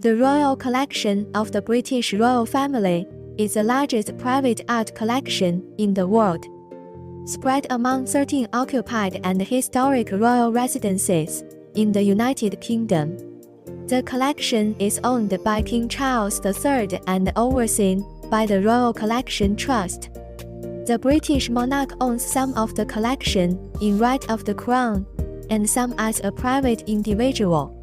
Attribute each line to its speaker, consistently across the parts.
Speaker 1: The Royal Collection of the British Royal Family is the largest private art collection in the world, spread among 13 occupied and historic royal residences in the United Kingdom. The collection is owned by King Charles III and overseen by the Royal Collection Trust. The British monarch owns some of the collection in right of the Crown, and some as a private individual.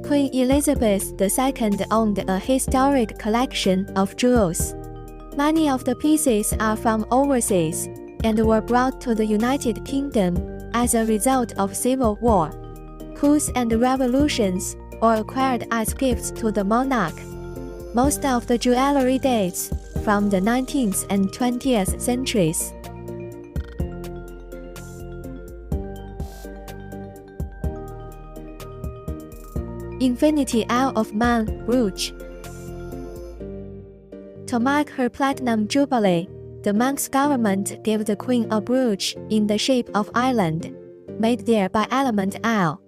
Speaker 1: Queen Elizabeth II owned a historic collection of jewels. Many of the pieces are from overseas and were brought to the United Kingdom as a result of civil war, coups and revolutions, or acquired as gifts to the monarch. Most of the jewelry dates from the 19th and 20th centuries. Infinity Isle of Man Brooch. To mark her Platinum Jubilee, the Manx government gave the Queen a brooch in the shape of island, made there by Element Isle.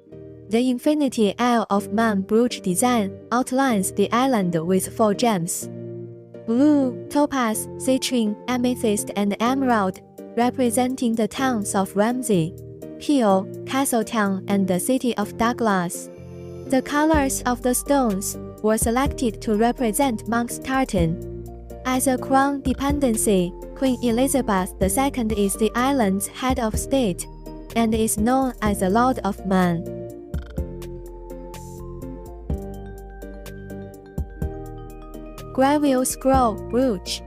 Speaker 1: The Infinity Isle of Man brooch design outlines the island with 4 gems: blue, topaz, citrine, amethyst, and emerald, representing the towns of Ramsey, Peel, Castletown, and the city of Douglas. The colors of the stones were selected to represent Monk's tartan. As a crown dependency, Queen Elizabeth II is the island's head of state and is known as the Lord of Man. Greville Scroll Brooch.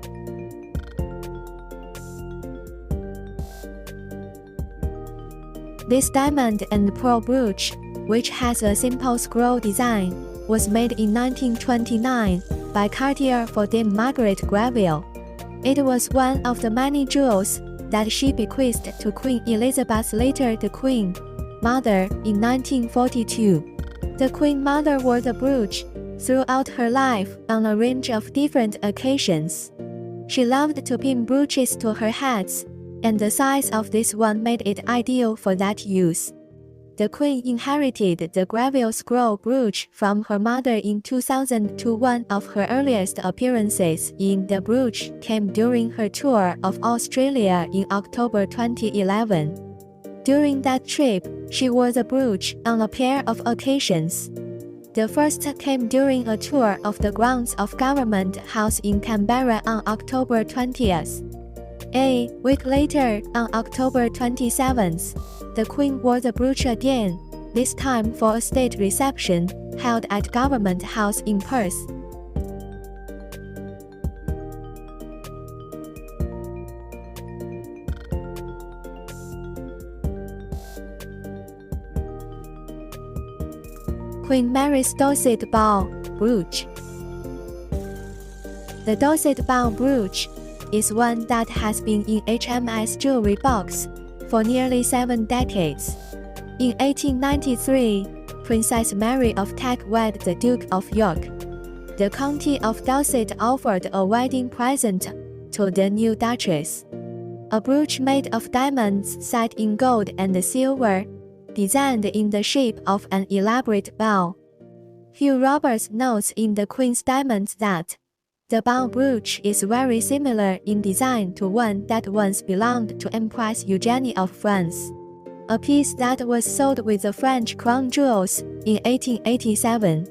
Speaker 1: This diamond and pearl brooch, which has a simple scroll design, was made in 1929 by Cartier for Dame Margaret Greville. It was one of the many jewels that she bequeathed to Queen Elizabeth, later the Queen Mother, in 1942. The Queen Mother wore the brooch throughout her life on a range of different occasions. She loved to pin brooches to her hats, and the size of this one made it ideal for that use. The Queen inherited the Greville scroll brooch from her mother in 2002. One of her earliest appearances in the brooch came during her tour of Australia in October 2011. During that trip, she wore the brooch on a pair of occasions. The first came during a tour of the grounds of Government House in Canberra on October 20th. A week later, on October 27th, the Queen wore the brooch again, this time for a state reception held at Government House in Perth. Queen Mary's Dorset Bow Brooch. The Dorset Bow Brooch is one that has been in HMS jewelry box for nearly 7 decades. In 1893, Princess Mary of Teck wed the Duke of York. The County of Dorset offered a wedding present to the new Duchess: a brooch made of diamonds set in gold and silver, designed in the shape of an elaborate bow. Hugh Roberts notes in The Queen's Diamonds that the bow brooch is very similar in design to one that once belonged to Empress Eugenie of France, a piece that was sold with the French crown jewels in 1887.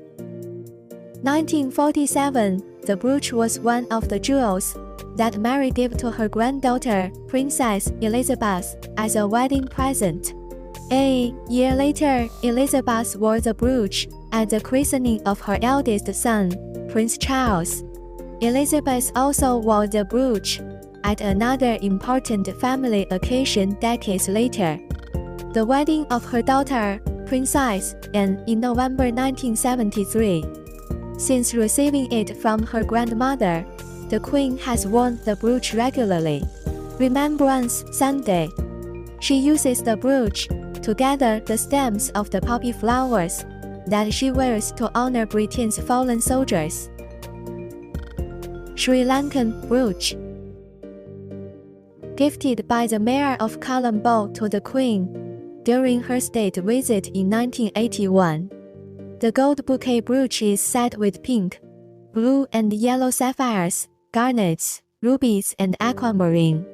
Speaker 1: 1947, the brooch was one of the jewels that Mary gave to her granddaughter, Princess Elizabeth, as a wedding present. A year later, Elizabeth wore the brooch at the christening of her eldest son, Prince Charles. Elizabeth also wore the brooch at another important family occasion decades later, the wedding of her daughter, Princess Anne, in November 1973. Since receiving it from her grandmother, the Queen has worn the brooch regularly. Remembrance Sunday. She uses the brooch to gather the stems of the poppy flowers that she wears to honor Britain's fallen soldiers. Sri Lankan Brooch. Gifted by the Mayor of Colombo to the Queen during her state visit in 1981. The gold bouquet brooch is set with pink, blue and yellow sapphires, garnets, rubies and aquamarine.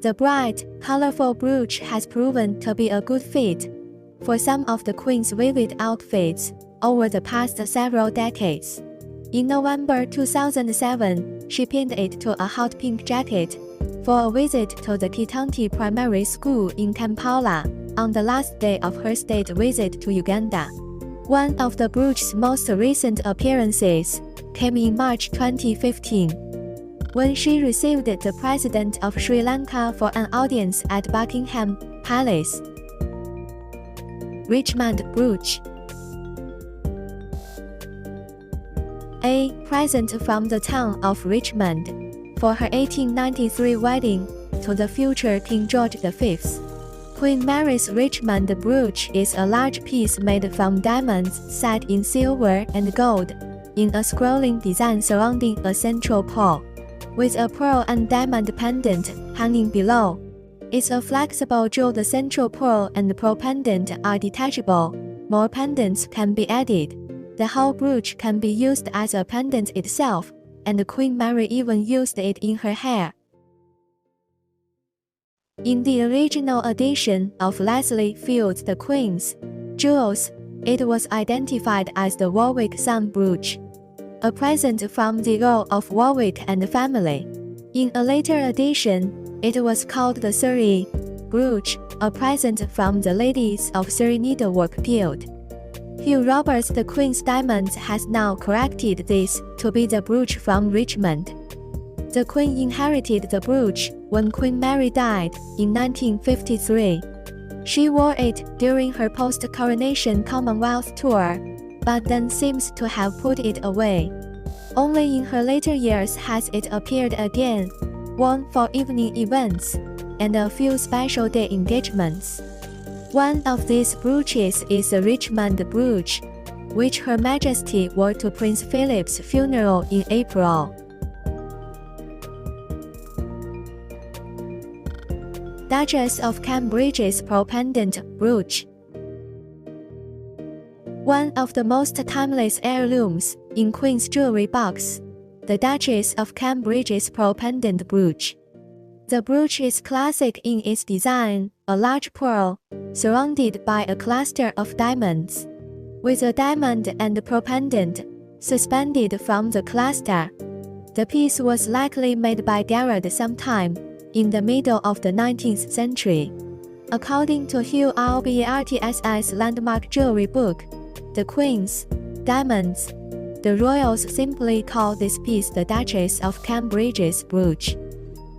Speaker 1: The bright, colorful brooch has proven to be a good fit for some of the Queen's vivid outfits over the past several decades. In November 2007, she pinned it to a hot pink jacket for a visit to the Kitanti Primary School in Kampala on the last day of her state visit to Uganda. One of the brooch's most recent appearances came in March 2015, when she received the President of Sri Lanka for an audience at Buckingham Palace. Richmond Brooch. A present from the town of Richmond for her 1893 wedding to the future King George V. Queen Mary's Richmond brooch is a large piece made from diamonds set in silver and gold, in a scrolling design surrounding a central pearl, with a pearl and diamond pendant hanging below. It's a flexible jewel. The central pearl and pearl pendant are detachable. More pendants can be added. The whole brooch can be used as a pendant itself, and Queen Mary even used it in her hair. In the original edition of Leslie Field's The Queen's Jewels, it was identified as the Warwick Sun brooch, a present from the Earl of Warwick and family. In a later edition, it was called the Surrey brooch, a present from the ladies of Surrey Needlework Guild. Hugh Roberts, the Queen's Diamonds, has now corrected this to be the brooch from Richmond. The Queen inherited the brooch when Queen Mary died in 1953. She wore it during her post-coronation Commonwealth tour, but then seems to have put it away. Only in her later years has it appeared again, worn for evening events and a few special day engagements. One of these brooches is the Richmond brooch, which Her Majesty wore to Prince Philip's funeral in April. Duchess of Cambridge's pearl pendant brooch. One of the most timeless heirlooms in Queen's jewelry box, the Duchess of Cambridge's pearl pendant brooch. The brooch is classic in its design, a large pearl, surrounded by a cluster of diamonds, with a diamond and pearl pendant suspended from the cluster. The piece was likely made by Garrett sometime in the middle of the 19th century. According to Hugh Roberts's landmark jewelry book, The Queen's Diamonds, the royals simply call this piece the Duchess of Cambridge's brooch.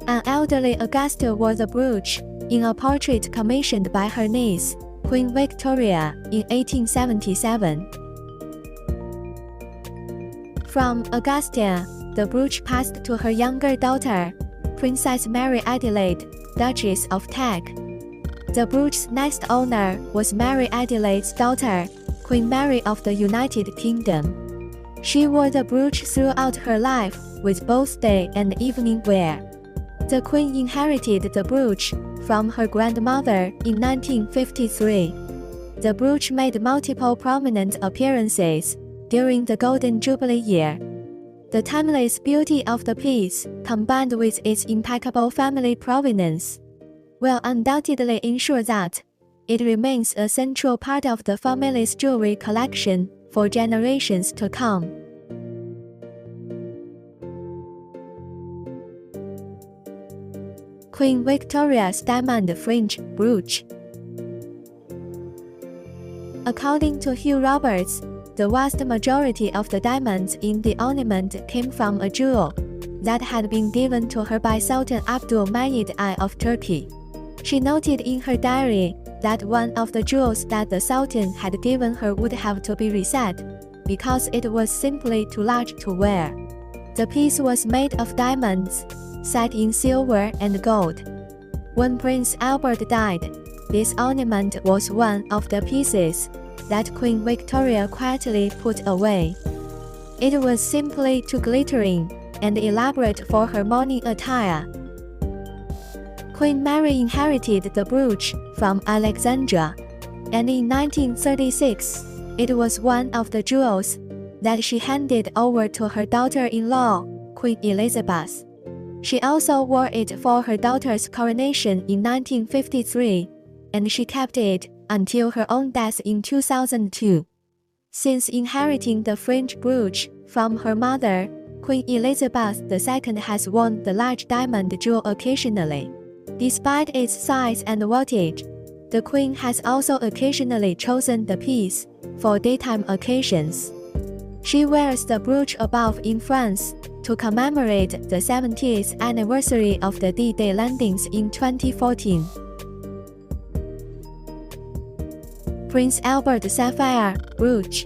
Speaker 1: An elderly Augusta wore the brooch in a portrait commissioned by her niece, Queen Victoria, in 1877. From Augusta, the brooch passed to her younger daughter, Princess Mary Adelaide, Duchess of Teck. The brooch's next owner was Mary Adelaide's daughter, Queen Mary of the United Kingdom. She wore the brooch throughout her life, with both day and evening wear. The Queen inherited the brooch from her grandmother in 1953. The brooch made multiple prominent appearances during the Golden Jubilee year. The timeless beauty of the piece, combined with its impeccable family provenance, will undoubtedly ensure that it remains a central part of the family's jewelry collection for generations to come. Queen Victoria's Diamond Fringe brooch. According to Hugh Roberts, the vast majority of the diamonds in the ornament came from a jewel that had been given to her by Sultan Abdul Majid I of Turkey. She noted in her diary that one of the jewels that the Sultan had given her would have to be reset because it was simply too large to wear. The piece was made of diamonds, set in silver and gold. When Prince Albert died, this ornament was one of the pieces that Queen Victoria quietly put away. It was simply too glittering and elaborate for her mourning attire. Queen Mary inherited the brooch from Alexandra, and in 1936, It was one of the jewels that she handed over to her daughter-in-law, Queen Elizabeth. She also wore it for her daughter's coronation in 1953, and she kept it until her own death in 2002. Since inheriting the Fringe brooch from her mother, Queen Elizabeth II has worn the large diamond jewel occasionally. Despite its size and wattage, the Queen has also occasionally chosen the piece for daytime occasions. She wears the brooch above in France to commemorate the 70th anniversary of the D-Day landings in 2014. Prince Albert Sapphire Brooch.